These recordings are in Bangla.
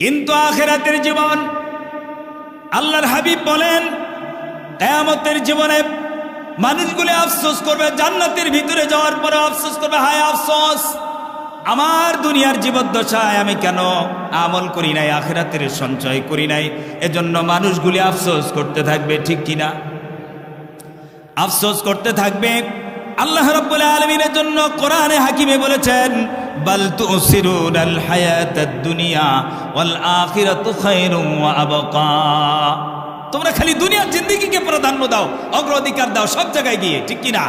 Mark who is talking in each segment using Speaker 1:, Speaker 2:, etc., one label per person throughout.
Speaker 1: কিন্তু আখিরাতের জীবন, আল্লাহর হাবিব বলেন কিয়ামতের জীবনে মানুষগুলো আফসোস করবে, জান্নাতের ভিতরে যাওয়ার পরে আফসোস করবে, হায় আফসোস, আমার দুনিয়ার জীবদ্দশায় আমি কেন আমল করি নাই, আখিরাতের সঞ্চয় করি নাই। এজন্য মানুষগুলি আফসোস করতে থাকবে, ঠিক কিনা? আফসোস করতে থাকবে। আল্লাহ রাব্বুল আলামিনের জন্য কোরআনে হাকিমে বলেছেন, বাল তুসিরুনাল হায়াতাদ দুনিয়া ওয়াল আখিরাতু খায়রুম ওয়া আবকা। তোমরা খালি দুনিয়ার জিন্দেগিকে প্রাধান্য দাও, অগ্রাধিকার দাও সব জায়গায় গিয়ে, ঠিক কিনা?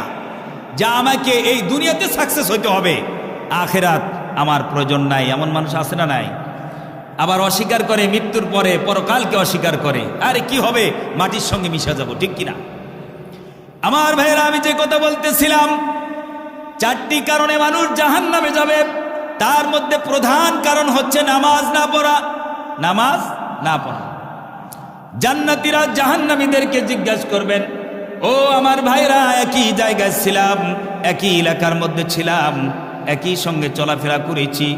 Speaker 1: যা আমাকে এই দুনিয়াতে সাকসেস হইতে হবে, আখিরাত আমার প্রয়োজন নাই। এমন মানুষ আছে না নাই? আবার অস্বীকার করে মৃত্যুর পরে পরকালকে অস্বীকার করে, আরে কি হবে, মাটির সঙ্গে মিশে যাব, ঠিক কিনা? আমার ভাইয়েরা, আমি যে কথা বলতেছিলাম, 4টি কারণে মানুষ জাহান্নামে যাবে। তার মধ্যে প্রধান কারণ হচ্ছে নামাজ না পড়া। নামাজ না পড়া। জান্নাতীরা জাহান্নামীদেরকে জিজ্ঞাসা করবেন, ও আমার ভাইরা, একই জায়গায় ছিলাম, একই এলাকার মধ্যে ছিলাম, একই সঙ্গে চলাফেরা করেছি,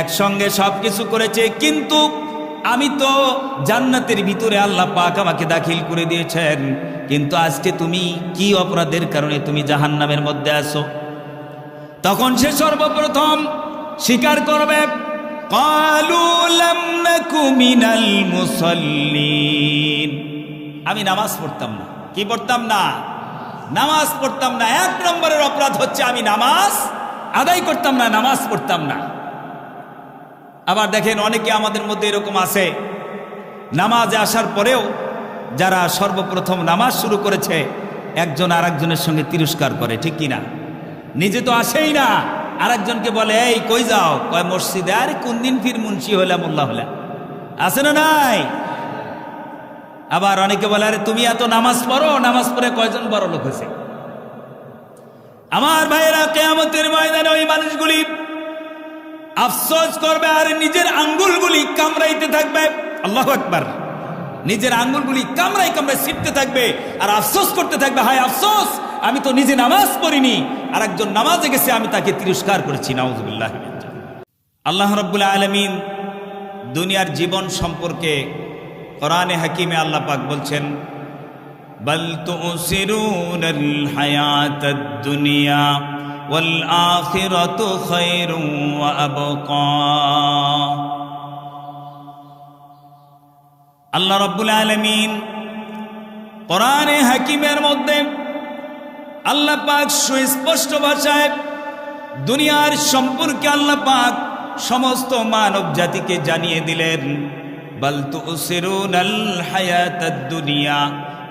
Speaker 1: একসঙ্গে সব কিছু করেছে, কিন্তু আমি তো জান্নাতের ভিতরে আল্লাহ পাক আমাকে দাখিল করে দিয়েছেন, কিন্তু আজকে তুমি কি অপরাধের কারণে তুমি জাহান্নামের মধ্যে আসো? তখন সে সর্বপ্রথম স্বীকার করবে, ক্বালু লাম নাকু মিনাল মুসাল্লিন। আমি নামাজ পড়তাম না। কি পড়তাম না? নামাজ পড়তাম না। 1 নম্বরের অপরাধ হচ্ছে আমি নামাজ আদায় করতাম না, নামাজ পড়তাম না। আবার দেখেন, অনেকে আমাদের মধ্যে এরকম আছে, নামাজে আসার পরেও যারা সর্বপ্রথম নামাজ শুরু করেছে, একজন আরেকজনের সঙ্গে তিরস্কার করে, ঠিক কিনা? নিজে তো আসেই না, আরেকজনকে বলে, এই কই যাও? কয় মসজিদে। আরে কোন দিন ফির মুন্সি হইলা, মোল্লা হইলা, আছে না নাই? আবার অনেকে বলে, আরে তুমি এত নামাজ পড়ো, নামাজ পড়ে কয়জন বড় লোক হয়েছে? আমার ভাইয়েরা, কিয়ামতের ময়দানে ওই মানুষগুলি আফসোস করবে আর নিজের আঙ্গুলগুলি কামড়াইতে থাকবে। আল্লাহু আকবার। নিজের আঙ্গুলগুলি কামড়াই কামড়াই ছিটতে থাকবে আর আফসোস করতে থাকবে, হায় আফসোস, আমি তো নিজে নামাজ পড়িনি, আর একজন নামাজে গেছে, আমি তাকে তিরস্কার করেছি। নাউযুবিল্লাহ। আল্লাহ রাব্বুল আলামিন দুনিয়ার জীবন সম্পর্কে কোরআনে হাকিমে আল্লাহ পাক বলছেন, বাল তুসিরুনাল হায়াতাদ দুনিয়া ওয়াল আখিরাতু খায়রুম ওয়া আবকা। আল্লাহ রাব্বুল আলামিন কোরআনে হাকিমের মধ্যে আল্লাহ পাক সুস্পষ্ট ভাষায় দুনিয়ার সম্পর্কে আল্লাহ পাক সমস্ত মানব জাতিকে জানিয়ে দিলেন, বাল তুসিরুনাল হায়াতাদ দুনিয়া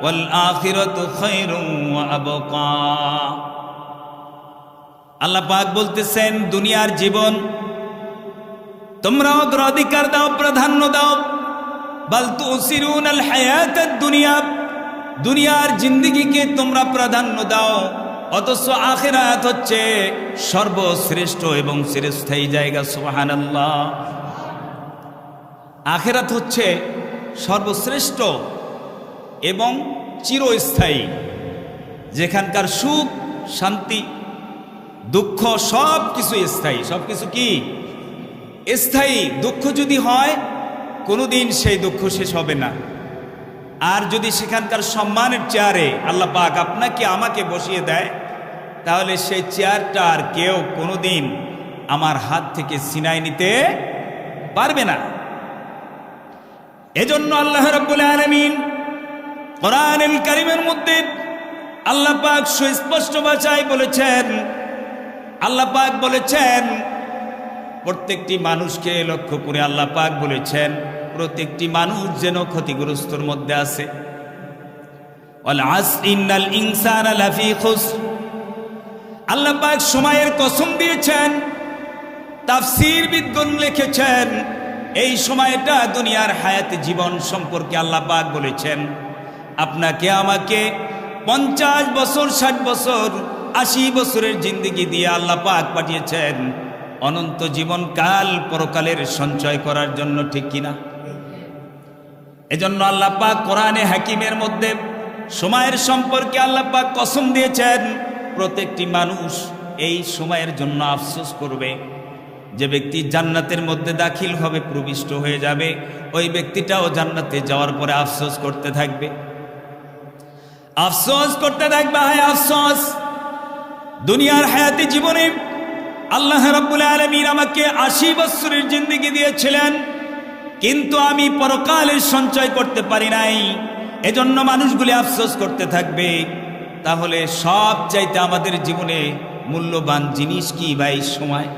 Speaker 1: ওয়াল আখিরাতু খায়রুম ওয়া আবকা। আল্লাহ পাক বলতেছেন, দুনিয়ার জীবন তোমরা অগ্রাধিকার দাও, প্রাধান্য দাও। বাল তুসিরুনাল হায়াতাদ দুনিয়া, দুনিয়ার জিন্দেগিকে তোমরা প্রাধান্য দাও, অথচ আখিরাত হচ্ছে সর্বশ্রেষ্ঠ এবং চিরস্থায়ী জায়গা। সুবহানাল্লাহ। আখিরাত হচ্ছে সর্বশ্রেষ্ঠ এবং চিরস্থায়ী, যেখানকার সুখ শান্তি দুঃখ সব কিছু স্থায়ী। সব কিছু কি স্থায়ী? দুঃখ যদি হয় কোনোদিন সেই দুঃখ শেষ হবে না। আর যদি সেখানকার সম্মানের চেয়ারে আল্লাহ পাক আপনাকে আমাকে বসিয়ে দেয়, তাহলে সেই চেয়ারটা আর কেউ কোনোদিন আমার হাত থেকে ছিনাই নিতে পারবে না। এজন্য আল্লাহ রাব্বুল আলামিন কোরআনুল কারীমের মধ্যে আল্লাহ পাক সুস্পষ্ট ভাষায় বলেছেন, আল্লাহ পাক বলেছেন, প্রত্যেকটি মানুষকে লক্ষ্য করে আল্লাহ পাক বলেছেন, প্রত্যেকটি মানুষ যেন ক্ষতিগ্রস্তর মধ্যে আছে। ওয়াল আসর ইন্নাল ইনসানা লাফি খুসর। আল্লাহ পাক সময়ের কসম দিয়েছেন। তাফসীরবিদগণ লিখেছেন, এই সময়টা দুনিয়ার হায়াতে জীবন সম্পর্কে আল্লাহ পাক বলেছেন, আপনাকে আমাকে 50 বছর 60 বছর 80 বছরের জিন্দেগি দিয়ে আল্লাহ পাক পাঠিয়েছেন অনন্ত জীবন কাল পরকালের সঞ্চয় করার জন্য, ঠিক কিনা? এজন্য আল্লাহ পাক কোরআনে হাকিমের মধ্যে সময়ের সম্পর্কে আল্লাহ পাক কসম দিয়েছেন, প্রত্যেকটি মানুষ এই সময়ের জন্য আফসোস করবে। যে ব্যক্তি জান্নাতের মধ্যে দাখিল হবে, প্রবিষ্ট হয়ে যাবে, ওই ব্যক্তিটাও জান্নাতে যাওয়ার পরে আফসোস করতে থাকবে, আফসোস করতে থাকবে, হায় আফসোস, দুনিয়ার হায়াতে জীবনে আল্লাহ রাব্বুল আলামিন আমাকে 80 বছরের জিন্দেগি দিয়েছিলেন, কিন্তু আমি পরকালের সঞ্চয় করতে পারি নাই, এজন্য মানুষগুলি আফসোস করতে থাকবে। তাহলে সবচাইতে আমাদের জীবনে মূল্যবান জিনিস কি ভাই? সময়।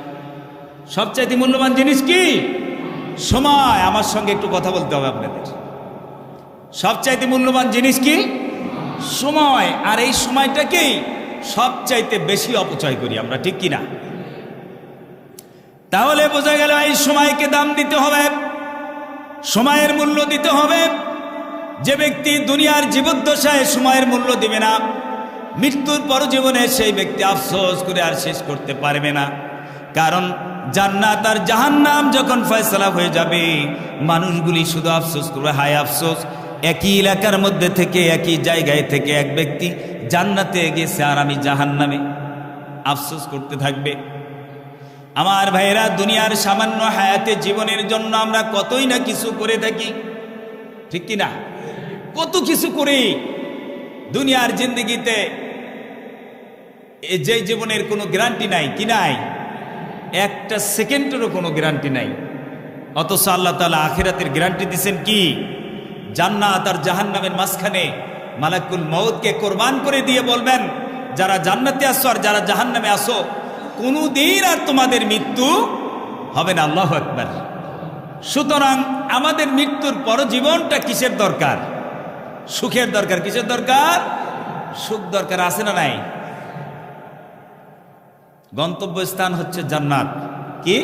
Speaker 1: সবচাইতে মূল্যবান জিনিস কি? সময়। আমার সঙ্গে একটু কথা বলতে হবে আপনাদের। সবচাইতে মূল্যবান জিনিস কি? সময়। আর এই সময়টাকেই সবচাইতে বেশি অপচয় করি আমরা, ঠিক কিনা? তাহলে বোঝা গেল এই সময়কে দাম দিতে হবে, সময়ের মূল্য দিতে হবে। যে ব্যক্তি দুনিয়ার জীবদ্দশায় সময়ের মূল্য দিবে না, মৃত্যুর পর জীবনে সেই ব্যক্তি আফসোস করে আর শেষ করতে পারবে না। কারণ জান্নাত আর জাহান্নাম যখন ফয়সালা হয়ে যাবে, মানুষগুলি শুধু আফসোস করবে, হায় আফসোস, একই এলাকার মধ্যে থেকে, একই জায়গায় থেকে এক ব্যক্তি জান্নাতে গেছে আর আমি জাহান্নামে, আফসোস করতে থাকবে। আমার ভাইয়েরা, দুনিয়ার সামান্য হায়াতে জীবনের জন্য আমরা কতই না কিছু করে থাকি, ঠিক কিনা? কত কিছু করি দুনিয়ার জিন্দেগিতে, যে জীবনের কোনো গ্যারান্টি নাই, কি নাই? একটা সেকেন্ডেরও কোনো গ্যারান্টি নাই। অথচ আল্লাহ তাআলা আখিরাতের গ্যারান্টি দিয়েছেন কি? জান্নাত আর জাহান্নামের মাঝখানে মালাকুল মউতকে কোরবান করে দিয়ে বলবেন, যারা জান্নাতে আসো আর যারা জাহান্নামে আসো, কোনদিন আর তোমাদের মৃত্যু হবে না। আল্লাহু আকবার। সুতরাং আমাদের মৃত্যুর পর জীবনটা কিসের দরকার? সুখের দরকার। কিসের দরকার? সুখ দরকার। আছে না নাই? গন্তব্যস্থান হচ্ছে জান্নাত। কি?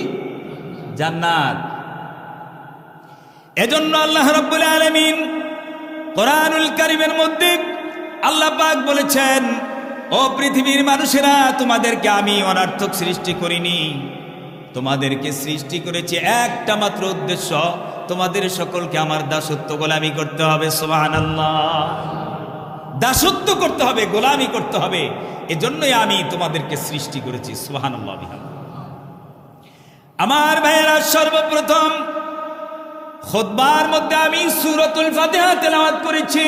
Speaker 1: জান্নাত। এজন্য আল্লাহ রাব্বুল আলামিন কোরআনুল কারীমের মধ্যে আল্লাহ পাক বলেছেন, ও পৃথিবীর মানুষেরা, তোমাদেরকে আমি অনার্থক সৃষ্টি করিনি, তোমাদেরকে সৃষ্টি করেছি একটা মাত্র উদ্দেশ্য, তোমাদের সকলকে আমার দাসত্ব গোলামি করতে হবে। সুবহানাল্লাহ। দাসত্ব করতে হবে, গোলামি করতে হবে, এজন্যই আমি তোমাদেরকে সৃষ্টি করেছি। সুবহানাল্লাহ। আমার ভাইয়েরা, সর্বপ্রথম খুতবার মধ্যে আমি সূরাতুল ফাতিহা তেলাওয়াত করেছি।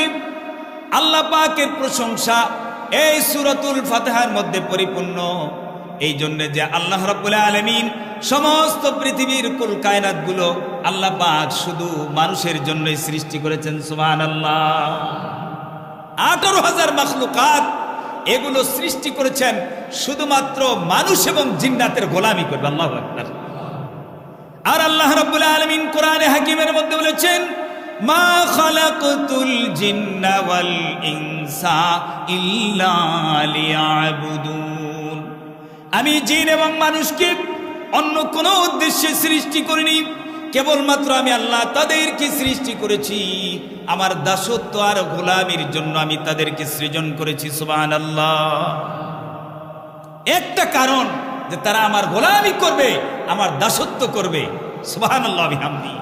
Speaker 1: আল্লাহ পাকের প্রশংসা এই সূরাতুল ফাতিহার মধ্যে পরিপূর্ণ, এই জন্য যে আল্লাহ রাব্বুল আলামিন সমস্ত পৃথিবীর কুল কায়নাত গুলো আল্লাহ পাক শুধু মানুষের জন্যই সৃষ্টি করেছেন। সুবহানাল্লাহ। 18,000 মাখলুকাত, এগুলো সৃষ্টি করেছেন শুধুমাত্র মানুষ এবং জিন্নাতের গোলামি করবে। আল্লাহু আকবার। আর আল্লাহ রাব্বুল আলামিন কোরআনে হাকিমের মধ্যে বলেছেন, মা খালাকতুল জিন্না ওয়াল ইনসা ইল্লা লিয়াবুদুন। আমি জিন এবং মানুষকে অন্য কোনো উদ্দেশ্যে সৃষ্টি করিনি, কেবলমাত্র আমি আল্লাহ তাদেরকে সৃষ্টি করেছি আমার দাসত্ব আর গোলামির জন্য আমি তাদেরকে সৃজন করেছি। সুবহানাল্লাহ। একটা কারণ যে তারা আমার গোলামি করবে, আমার দাসত্ব করবে। সুবহানাল্লাহ বিহামদি।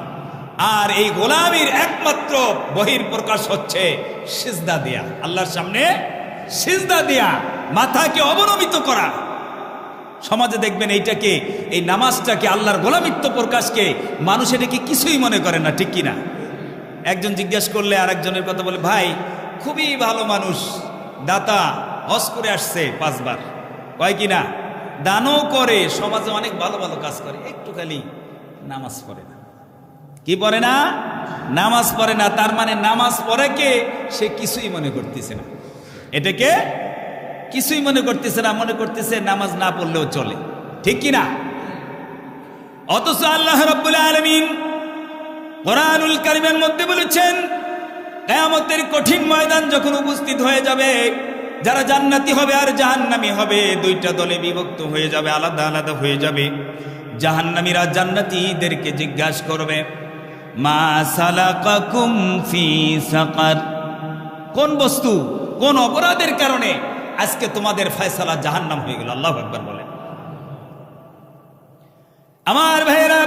Speaker 1: আর এই গোলামির একমাত্র বহির প্রকাশ হচ্ছে সিজদা দেয়া, আল্লাহর সামনে সিজদা দেয়া, মাথাকে অবনমিত করা। সমাজে দেখবেন এইটাকে, এই নামাজটাকে, আল্লাহর গোলামিত্ব প্রকাশকে মানুষ এটাকে কিছুই মনে করে না, ঠিক কিনা? একজন জিজ্ঞাসা করলে আরেকজনের কথা বলে, ভাই খুবই ভালো মানুষ, দাতা, হজ করে আসছে 5 বার, কয় কিনা? দানও করে, সমাজে অনেক ভালো ভালো কাজ করে, একটু খালি নামাজ পড়ে না। কি পড়ে না? নামাজ পড়ে না। তার মানে নামাজ পড়ে কে? সে কিছুই মনে করতেছে না, এটাকে কিছুই মনে করতেছে না, মনে করতেছে নামাজ না পড়লেও চলে, ঠিক কিনা? অথচ আল্লাহ রাব্বুল আলামিন কোরআনুল কারীমের মধ্যে বলেছেন, কিয়ামতের কঠিন ময়দান যখন উপস্থিত হয়ে যাবে, যারা জান্নাতি হবে আর জাহান্নামী হবে, দুইটা দলে বিভক্ত হয়ে যাবে, আলাদা আলাদা হয়ে যাবে। জাহান্নামীরা জান্নাতীদেরকে জিজ্ঞাসা করবে, মা সালাকাকুম ফি সাকার, কোন বস্তু, কোন অপরাধের কারণে আজকে তোমাদের ফয়সালা জাহান্নাম হয়ে গেল? আল্লাহু আকবার বলেন। আমার ভাইয়েরা,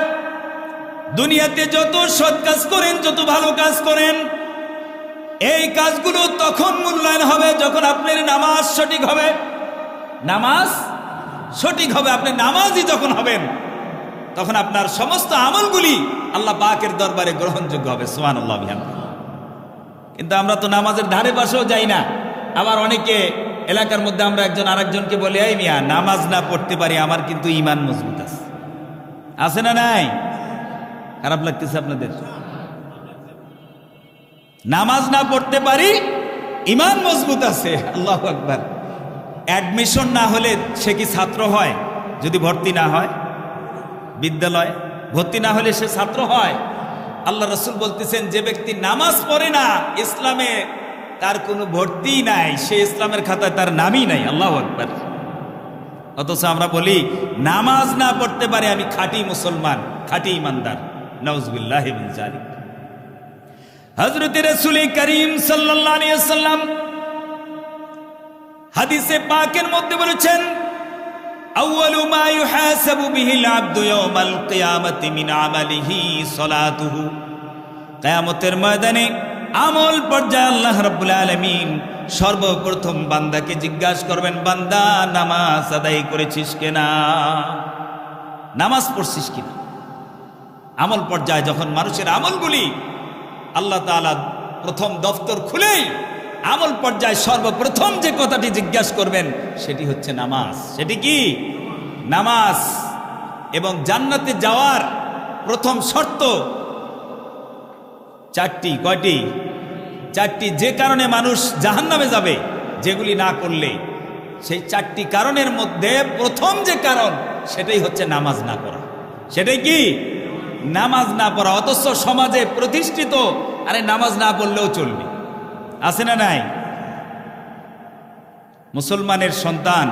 Speaker 1: দুনিয়াতে যত সৎ কাজ করেন, যত ভালো কাজ করেন, এই কাজগুলো তখন মূল্যায়ন হবে যখন আপনার নামাজ সঠিক হবে। নামাজ সঠিক হবে, আপনি নামাজি যখন হবেন, তখন আপনার সমস্ত আমলগুলি আল্লাহ পাকের দরবারে গ্রহণযোগ্য হবে। সুবহানাল্লাহ বিহামদিহি। কিন্তু আমরা তো নামাজের ধারে পাশেও যাই না। আবার অনেকে এলাকার মধ্যে আমরা একজন আরেকজনকে বলে, এই মিয়া নামাজ না পড়তে পারি, আমার কিন্তু ঈমান মজবুত আছে। আছে না নাই? খারাপ লাগতেছে আপনাদের? নামাজ না পড়তে পারি, ঈমান মজবুত আছে। আল্লাহু আকবার। অ্যাডমিশন না হলে সে কি ছাত্র হয়? যদি ভর্তি না হয় বিদ্যালয়, ভর্তি না হলে সে ছাত্র হয়? আল্লাহ রাসূল বলতেছেন, যে ব্যক্তি নামাজ পড়ে না, ইসলামে তার কোনো ভর্তি নাই, সে ইসলামের খাতায় তার নামই নাই। আল্লাহু আকবার। অথচ আমরা বলি নামাজ না পড়তে পারে আমি খাঁটি মুসলমান, খাঁটি ইমানদার। নাউজুবিল্লাহি মিন যালিক। হযরত রাসূল করিম সাল্লাল্লাহু আলাইহি ওয়াসাল্লাম হাদিসে পাকের মধ্যে বলেছেন, আউয়ালু মা ইউহাসাবু বিহিল আবদু ইয়াউমাল কিয়ামাতি মিন আমালিহি সালাতুহু। কিয়ামতের ময়দানে আমল পর্যায়ে আল্লাহ রাব্বুল আলামিন সর্বপ্রথম বান্দাকে জিজ্ঞাসা করবেন, বান্দা নামাজ আদায় করেছিস কিনা, নামাজ পড়ছিস কিনা। আমল পর্যায়ে যখন মানুষের আমলগুলি আল্লাহ তাআলা প্রথম দফতর খুলেই আমল পর্যায়ে সর্বপ্রথম যে কথাটি জিজ্ঞাসা করবেন সেটি হচ্ছে নামাজ। সেটি কি? নামাজ। এবং জান্নাতে যাওয়ার প্রথম শর্ত চারটি। কয়টি? চারটি। যে কারণে মানুষ জাহান্নামে যাবে, যেগুলি না করলে, সেই চারটি কারণের মধ্যে প্রথম যে কারণ সেটাই হচ্ছে নামাজ না পড়া। সেটাই কি? নামাজ না পড়া। অথচ সমাজে প্রতিষ্ঠিত, আরে নামাজ না পড়লেও চলবে। আছে না নাই? মুসলমানের সন্তান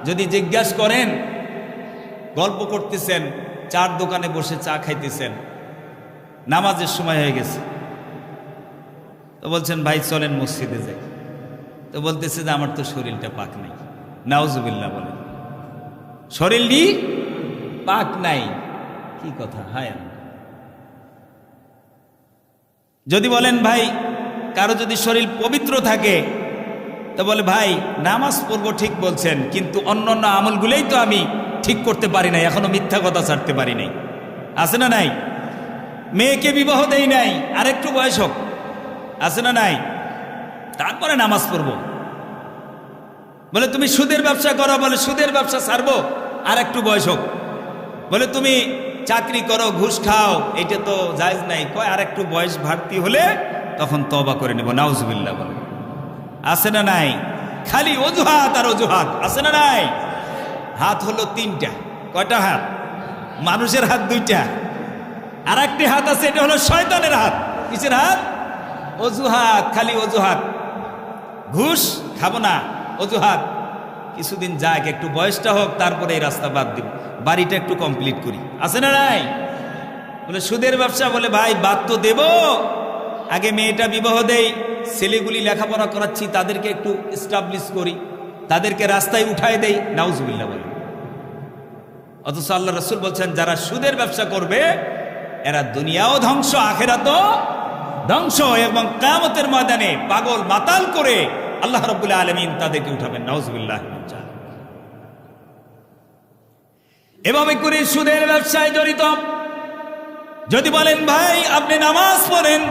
Speaker 1: যদি জিজ্ঞাসা করেন, গল্প করতেছেন, চার দোকানে বসে চা খাইতেছেন, নামাজের সময় হয়ে গেছে, তো বলছেন ভাই চলেন মসজিদে যাই। তো বলতেছে যে আমার তো শরীরটা পাক নাই। নাউজুবিল্লাহ বলেন, শরীরটি পাক নাই। কি কথা! হায় আল্লাহ। যদি বলেন ভাই কারো যদি শরীর পবিত্র থাকে, তো বলে ভাই নামাজ পড়বো ঠিক বলছেন, কিন্তু অন্য অন্য আমলগুলোই তো আমি ঠিক করতে পারি নাই, এখনো মিথ্যা কথা ছাড়তে পারি নাই। আছে না নাই? মেয়েকে বিবাহ দেই নাই, আরেকটু বয়স হোক। আছে না নাই? তারপরে নামাজ পড়বো। বলে তুমি সুদের ব্যবসা করো, বলে সুদের ব্যবসা ছাড়বো, আর একটু বয়স হোক। বলে তুমি চাকরি করো, ঘুষ খাও, এটা তো জায়েজ নাই, কয় আর একটু বয়স বাড়তি হলে তখন তওবা করে নেব। নাউজুবিল্লাহ বলে। আছে না নাই? খালি অজুহাত আর অজুহাত। আছে না নাই? হাত হলো তিনটা। কয়টা হাত? মানুষের হাত দুইটা, আর একটি হাত আছে, এটা হলো শয়তানের হাত। কিসের হাত? অজুহাত, খালি অজুহাত। ঘুষ খাবো না, অজুহাত। কিছুদিন যাক, একটু বয়সটা হোক, তারপরে এই রাস্তা বাদ দিব, বাড়িটা একটু কমপ্লিট করি। আছে না নাই? বলে সুদের ব্যবসা, বলে ভাই বাদ তো দেব, আগে মেয়েটা বিবাহ দেই, ছেলেগুলি লেখাপড়া করাচ্ছি, তাদেরকে একটু এস্টাবলিশ করি, তাদেরকে রাস্তায় উঠায় দেই। নাউজুবিল্লাহ বলে। অথচ আল্লাহ রাসূল বলছেন, যারা সুদের ব্যবসা করবে এরা দুনিয়াও ধ্বংস, আখিরাতও ধ্বংস, এবং কিয়ামতের ময়দানে পাগল মাতাল করে আল্লাহ রাব্বুল আলামিন তাদেরকে উঠাবেন। নাউজুবিল্লাহ। এভাবে করে সুদের ব্যবসায় জড়িত। যদি বলেন ভাই আপনি নামাজ পড়েন,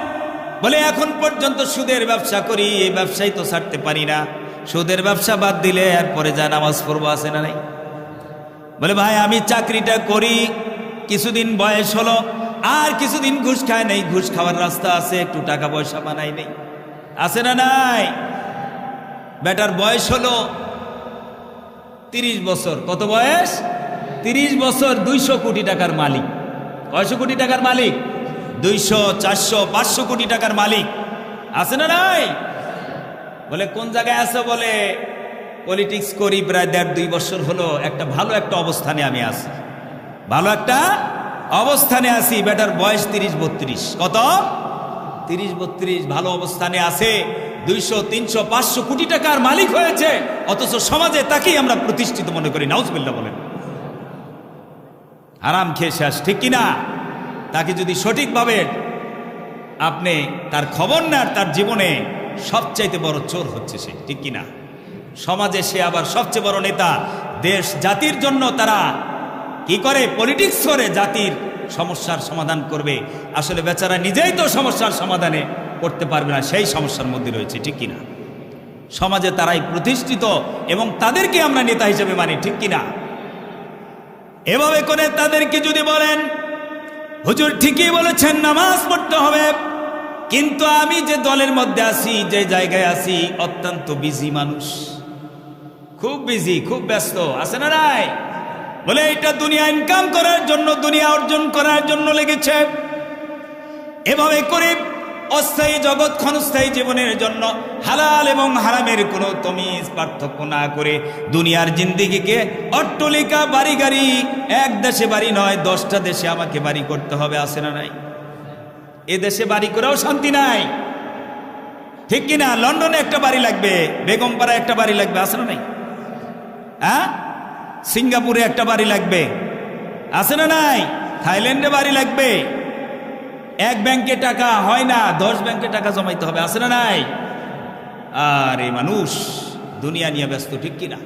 Speaker 1: বলে এখন পর্যন্ত সুদের ব্যবসা করি, এই ব্যবসায় তো ছাড়তে পারি না, সুদের ব্যবসা বাদ দিলে এরপরে যা নামাজ পড়বো। আছে না নাই? বলে ভাই আমি চাকরিটা করি, কিছুদিন বয়স হলো, আর কিছুদিন ঘুষ খায় নেই, ঘুষ খাওয়ার রাস্তা আছে, একটু টাকা পয়সা বানাই নেই। আছে না নাই? বেটার বয়স হলো 30 বছর। কত বয়স? 30 বছর। 200 কোটি টাকার মালিক। কয়শো কোটি টাকার মালিক? 200, 400, 500 কোটি টাকার মালিক। আছে না নাই? বলে কোন জায়গায় আছে? বলে পলিটিক্স করি প্রায় 1.5-2 বছর হলো, একটা ভালো একটা অবস্থানে আমি আছি, ভালো একটা অবস্থানে আছি। বেটার বয়স 30-32। কত? 30-32। ভালো অবস্থানে আছে, 200, 300, 500 কোটি টাকার মালিক হয়েছে, অথচ সমাজে তাকেই আমরা প্রতিষ্ঠিত মনে করি। নাউজুবিল্লাহ বলেন। হারাম খেয়ে শেষ, ঠিক কিনা? তাকে যদি সঠিকভাবে আপনি তার খবর নেন, তার জীবনে সবচাইতে বড় চোর হচ্ছে সে, ঠিক কিনা? সমাজে সে আবার সবচেয়ে বড় নেতা, দেশ জাতির জন্য তারা কি করে? পলিটিক্স করে জাতির সমস্যার সমাধান করবে। আসলে বেচারা নিজেই তো সমস্যার সমাধানে করতে পারবে না, সেই সমস্যার মধ্যে রয়েছে, ঠিক কিনা? সমাজে তারাই প্রতিষ্ঠিত এবং তাদেরকে আমরা নেতা হিসেবে মানি, ঠিক কিনা? এভাবে করে তাদেরকে যদি বলেন হুজুর ঠিকই বলেছেন, নামাজ পড়তে হবে, কিন্তু আমি যে দলের মধ্যে আছি, যে জায়গায় আছি, অত্যন্ত বিজি মানুষ, খুব বিজি, খুব ব্যস্ত, আছে না নাই? বলে এটা দুনিয়া ইনকাম করার জন্য, দুনিয়া অর্জন করার জন্য লেগেছে। এভাবে করে অস্থায়ী জগৎ, ক্ষণস্থায়ী জীবনের জন্য হালাল এবং হারামের কোনো তমিজ পার্থক্য না করে দুনিয়ার জিন্দিগিকে অট্টলিকা, বাড়ি গাড়ি, এক দেশে বাড়ি নয় 10টা দেশে আমাকে বাড়ি করতে হবে, আছে না নাই? এ দেশে বাড়ি করেও শান্তি নাই, ঠিক কিনা? লন্ডনে একটা বাড়ি লাগবে, বেগমপাড়া একটা বাড়ি লাগবে, আছে না নাই? হ্যাঁ, সিঙ্গাপুরে একটা বাড়ি লাগবে, আছে না নাই? থাইল্যান্ডে বাড়ি লাগবে। এক ব্যাংকে টাকা হয় না, 10 ব্যাংকে টাকা জমাইতে হবে, আছে না নাই? আর এই মানুষ দুনিয়া নিয়ে ব্যস্ত, ঠিক কিনা?